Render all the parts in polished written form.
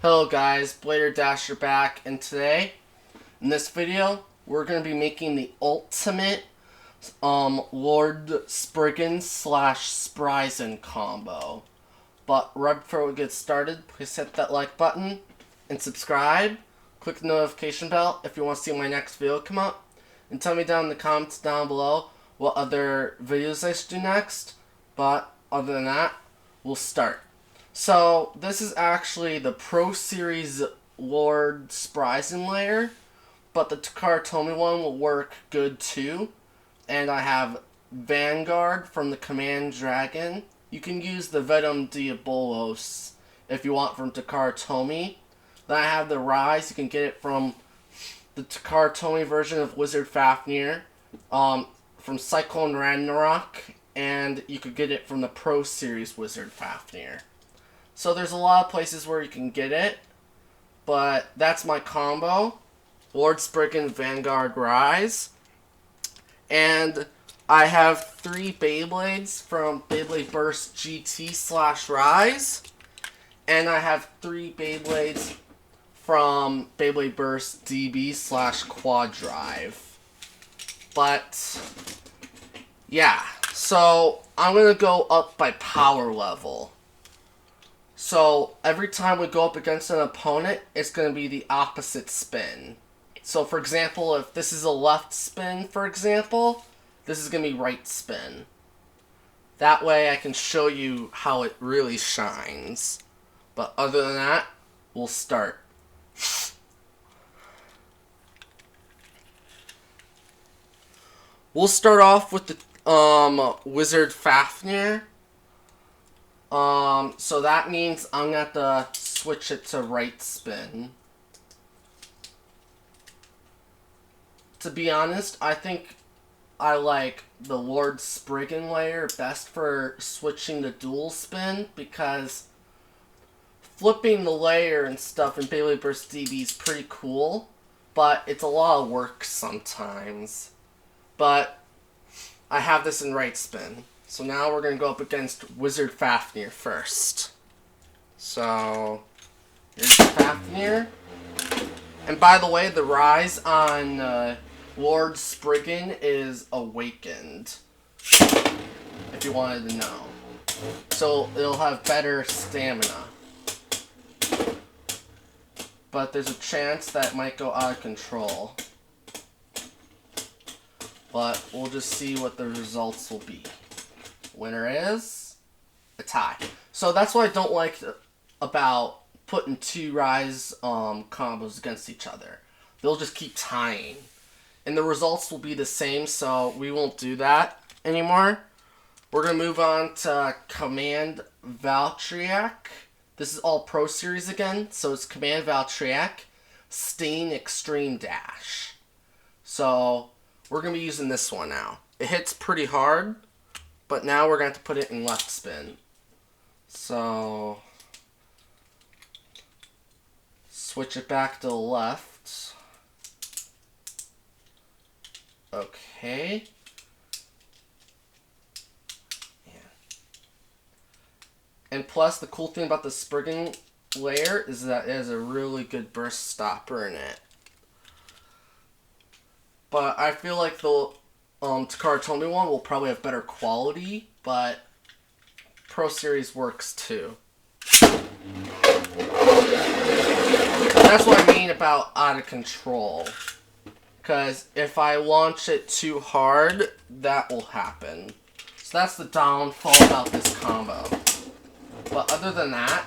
Hello guys, Blader Dasher back, and today, in this video, we're going to be making the ultimate Lord Spriggan slash Spryzen combo. But right before we get started, please hit that like button and subscribe. Click the notification bell if you want to see my next video come up. And tell me down in the comments down below what other videos I should do next. But other than that, we'll start. So, this is actually the Pro Series Lord Spryzen layer, but the Takara Tomy one will work good too. And I have Vanguard from the Command Dragon. You can use the Venom Diabolos if you want from Takara Tomy. Then I have the Rise. You can get it from the Takara Tomy version of Wizard Fafnir, from Cyclone Ragnarok, and you could get it from the Pro Series Wizard Fafnir. So there's a lot of places where you can get it, but that's my combo. Lord Spriggan, Vanguard, Rise. And I have 3 Beyblades from Beyblade Burst GT slash Rise. And I have 3 Beyblades from Beyblade Burst DB slash Quad Drive. But, yeah. So, I'm going to go up by power level. So, every time we go up against an opponent, it's going to be the opposite spin. So, for example, if this is a left spin, for example, this is going to be right spin. That way I can show you how it really shines. But other than that, we'll start. We'll start off with the Wizard Fafnir. So that means I'm going to have to switch it to right spin. To be honest, I think I like the Lord Spriggan layer best for switching to dual spin, because flipping the layer and stuff in Beyblade Burst DB is pretty cool, but it's a lot of work sometimes. But I have this in right spin. So now we're going to go up against Wizard Fafnir first. So, here's Fafnir. And by the way, the Rise on Lord Spriggan is Awakened, if you wanted to know. So, it'll have better stamina. But there's a chance that it might go out of control. But we'll just see what the results will be. Winner is a tie. So that's what I don't like about putting 2 Rise combos against each other. They'll just keep tying. And the results will be the same, so we won't do that anymore. We're going to move on to Command Valtryek. This is all Pro Series again, so it's Command Valtryek, Stain Extreme Dash. So we're going to be using this one now. It hits pretty hard, but now we're going to have to put it in left spin. So, switch it back to the left. Okay. Yeah. And plus, the cool thing about the Spriggan layer is that it has a really good burst stopper in it. But I feel like the Takara Tomy one will probably have better quality, but Pro Series works too. That's what I mean about out of control. Because if I launch it too hard, that will happen. So that's the downfall about this combo. But other than that,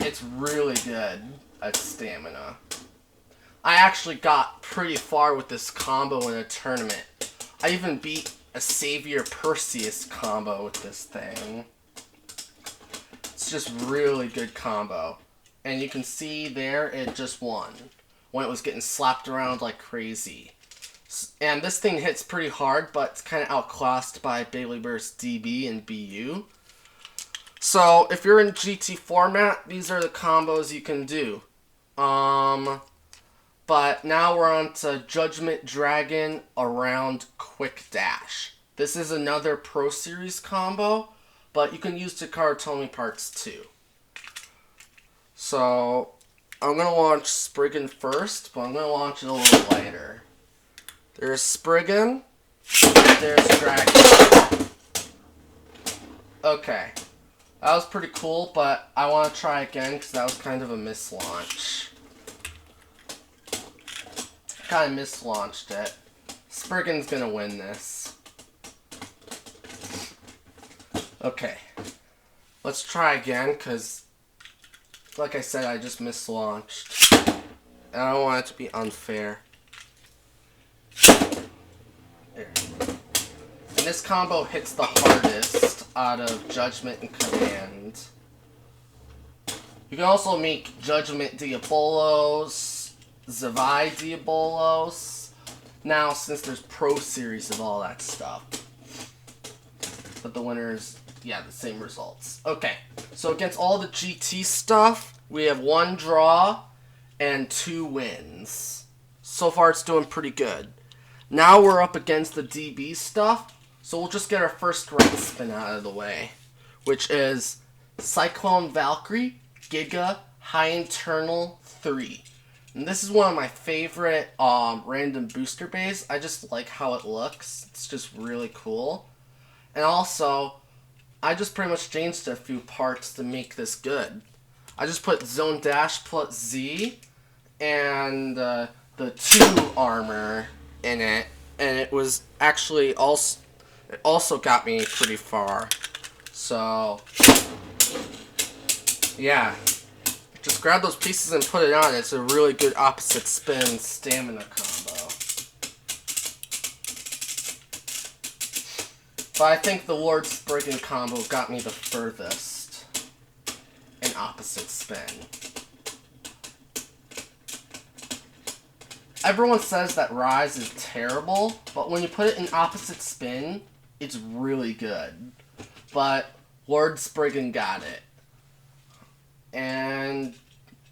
it's really good at stamina. I actually got pretty far with this combo in a tournament. I even beat a Savior Perseus combo with this thing. It's just really good combo. And you can see there, it just won when it was getting slapped around like crazy. And this thing hits pretty hard, but it's kind of outclassed by Beyblade Burst DB and BU. So, if you're in GT format, these are the combos you can do. But now we're on to Judgment Dragon around Quick Dash. This is another Pro Series combo, but you can use Takara Tomy parts too. So, I'm going to launch Spriggan first, but I'm going to launch it a little later. There's Spriggan. There's Dragon. Okay. That was pretty cool, but I want to try again because that was kind of a mislaunch. Kind of mislaunched it. Spriggan's going to win this. Okay. Let's try again because, like I said, I just mislaunched. And I don't want it to be unfair. There. And this combo hits the hardest out of Judgment and Command. You can also make Judgment Diabolos, Zavai Diabolos. Now, since there's Pro Series of all that stuff. But the winners, yeah, the same results. Okay, so against all the GT stuff, we have 1 draw and 2 wins. So far, it's doing pretty good. Now we're up against the DB stuff, so we'll just get our first right spin out of the way, which is Cyclone Valkyrie, Giga, High Internal 3. And this is one of my favorite random booster bays. I just like how it looks. It's just really cool. And also, I just pretty much changed a few parts to make this good. I just put Zone Dash plus Z and the 2 armor in it, and it was actually also got me pretty far. So yeah, just grab those pieces and put it on. It's a really good opposite spin stamina combo. But I think the Lord Spriggan combo got me the furthest in opposite spin. Everyone says that Rise is terrible, but when you put it in opposite spin, it's really good. But Lord Spriggan got it. And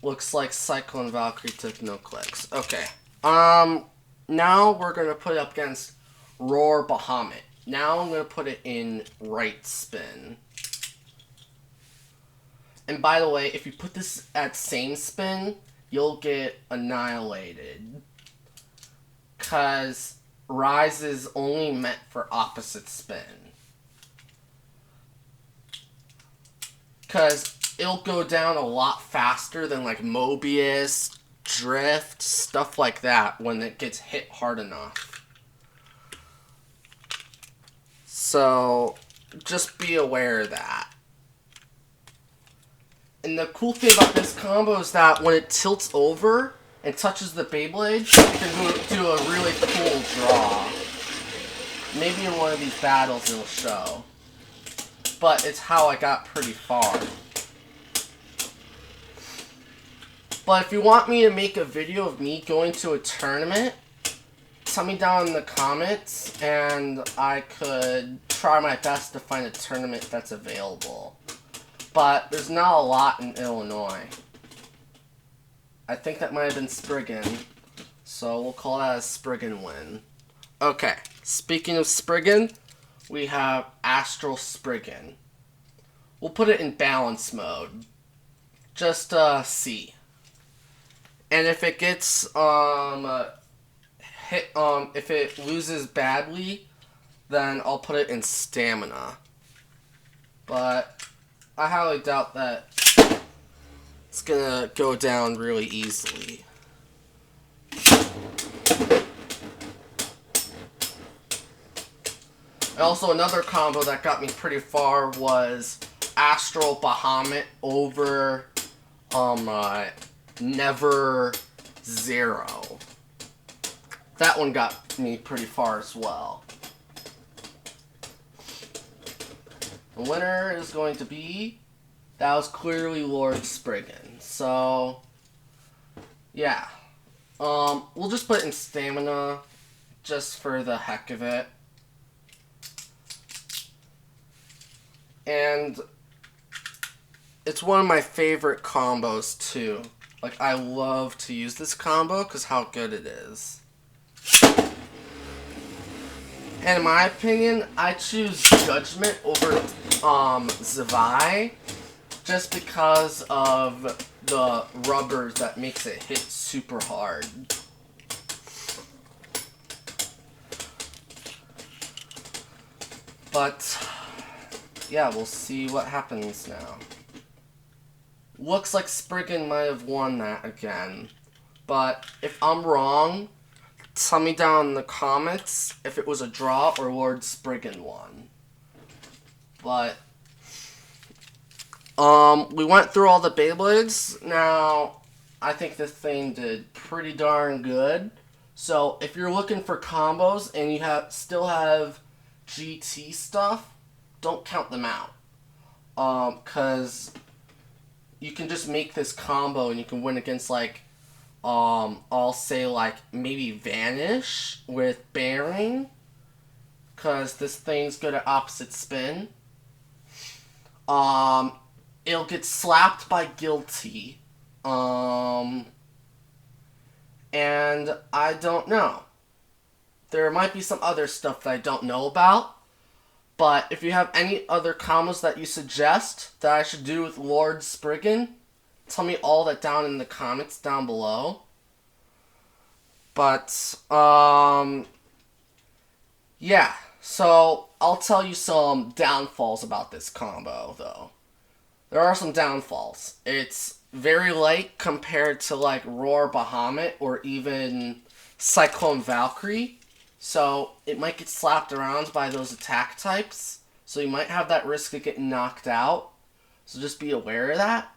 looks like Cyclone Valkyrie took no clicks. Okay. Now we're going to put it up against Roar Bahamut. Now I'm going to put it in right spin. And by the way, if you put this at same spin, you'll get annihilated. Because Rise is only meant for opposite spin. Because it'll go down a lot faster than like Mobius, Drift, stuff like that when it gets hit hard enough. So just be aware of that. And the cool thing about this combo is that when it tilts over and touches the Beyblade, you can do a really cool draw. Maybe in one of these battles it'll show. But it's how I got pretty far. But if you want me to make a video of me going to a tournament, tell me down in the comments, and I could try my best to find a tournament that's available. But there's not a lot in Illinois. I think that might have been Spriggan, so we'll call that a Spriggan win. Okay, speaking of Spriggan, we have Astral Spriggan. We'll put it in balance mode. Just C. And if it gets hit, if it loses badly, then I'll put it in stamina. But I highly doubt that it's gonna go down really easily. And also another combo that got me pretty far was Astral Bahamut over Never Zero. That one got me pretty far as well. The winner is going to be, that was clearly Lord Spriggan. So yeah, we'll just put it in stamina just for the heck of it. And it's one of my favorite combos too. Like, I love to use this combo because how good it is. And in my opinion, I choose Judgment over Zavai just because of the rubber that makes it hit super hard. But, yeah, we'll see what happens now. Looks like Spriggan might have won that again. But if I'm wrong, tell me down in the comments if it was a draw or Lord Spriggan won. But, we went through all the Beyblades. Now, I think this thing did pretty darn good. So, if you're looking for combos and you still have GT stuff, don't count them out. Because you can just make this combo and you can win against, like, I'll say, like, maybe Vanish with Bearing. Because this thing's good at opposite spin. It'll get slapped by Guilty. And I don't know. There might be some other stuff that I don't know about. But if you have any other combos that you suggest that I should do with Lord Spriggan, tell me all that down in the comments down below. But, yeah. So, I'll tell you some downfalls about this combo, though. There are some downfalls. It's very light compared to, like, Roar Bahamut or even Cyclone Valkyrie. So, it might get slapped around by those attack types. So, you might have that risk of getting knocked out. So, just be aware of that.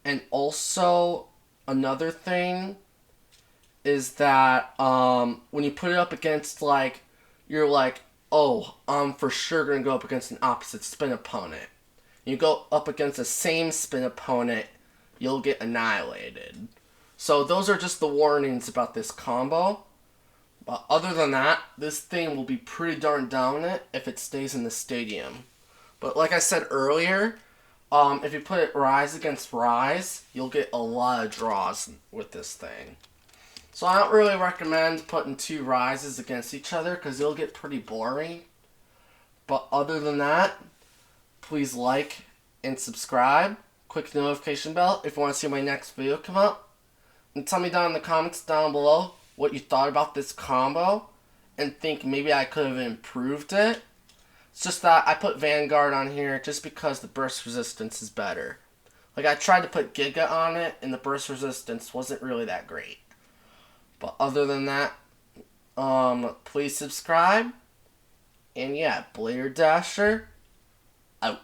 And also, another thing is that when you put it up against, like, you're like, oh, I'm for sure going to go up against an opposite spin opponent. You go up against the same spin opponent, you'll get annihilated. So those are just the warnings about this combo. But other than that, this thing will be pretty darn dominant if it stays in the stadium. But like I said earlier, if you put it Rise against Rise, you'll get a lot of draws with this thing. So I don't really recommend putting two Rises against each other because it'll get pretty boring. But other than that, please like and subscribe. Click the notification bell if you want to see my next video come up. And tell me down in the comments down below what you thought about this combo and think maybe I could have improved it. It's just that I put Vanguard on here just because the burst resistance is better. Like, I tried to put Giga on it and the burst resistance wasn't really that great. But other than that, please subscribe. And yeah, Blader Dasher out.